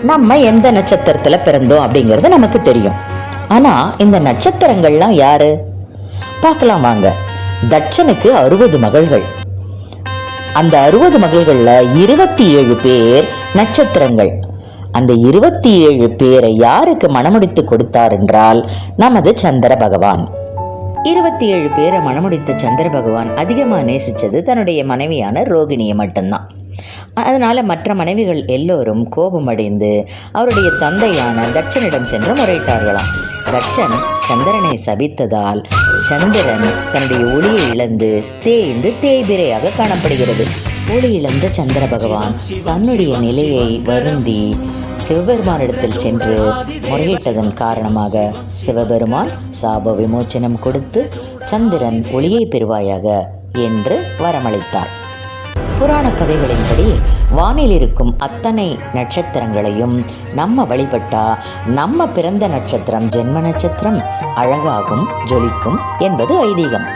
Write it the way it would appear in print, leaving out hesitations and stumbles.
நம்ம எந்த நட்சத்திரத்தில் பிறந்தோம் அப்படிங்கிறது நமக்கு தெரியும். ஆனால் இந்த நட்சத்திரங்கள்லாம் யாரு பார்க்கலாம் வாங்க. தட்சனுக்கு 60 மகள்கள். அந்த 60 மகள்களில் 27 பேர் நட்சத்திரங்கள். அந்த 27 பேரை யாருக்கு மணமுடித்து கொடுத்தார் என்றால் நமது சந்திர பகவான். 27 பேரை மணமுடித்த சந்திர பகவான் அதிகமாக நேசித்தது தன்னுடைய மனைவியான ரோகிணியை மட்டும்தான். அதனால் மற்ற மனைவிகள் எல்லோரும் கோபமடைந்து அவருடைய தந்தையான தட்சனிடம் சென்று முறையிட்டார்களாம். தட்சன் சந்திரனை சபித்ததால் சந்திரன் தன்னுடைய ஒளியை இழந்து தேய்ந்து தேய்பிரையாக காணப்படுகிறது. ஒளி இழந்த சந்திர பகவான் தன்னுடைய நிலையை வருந்தி சிவபெருமானிடத்தில் சென்று முறையிட்டதன் காரணமாக சிவபெருமான் சாப விமோச்சனம் கொடுத்து சந்திரன் ஒளியை பெறுவாயாக என்று வரமளித்தார். புராண கதைகளின்படி வானில் இருக்கும் அத்தனை நட்சத்திரங்களையும் நம்ம வழிபட்டா நம்ம பிறந்த நட்சத்திரம் ஜென்ம நட்சத்திரம் அழகாகும், ஜொலிக்கும் என்பது ஐதீகம்.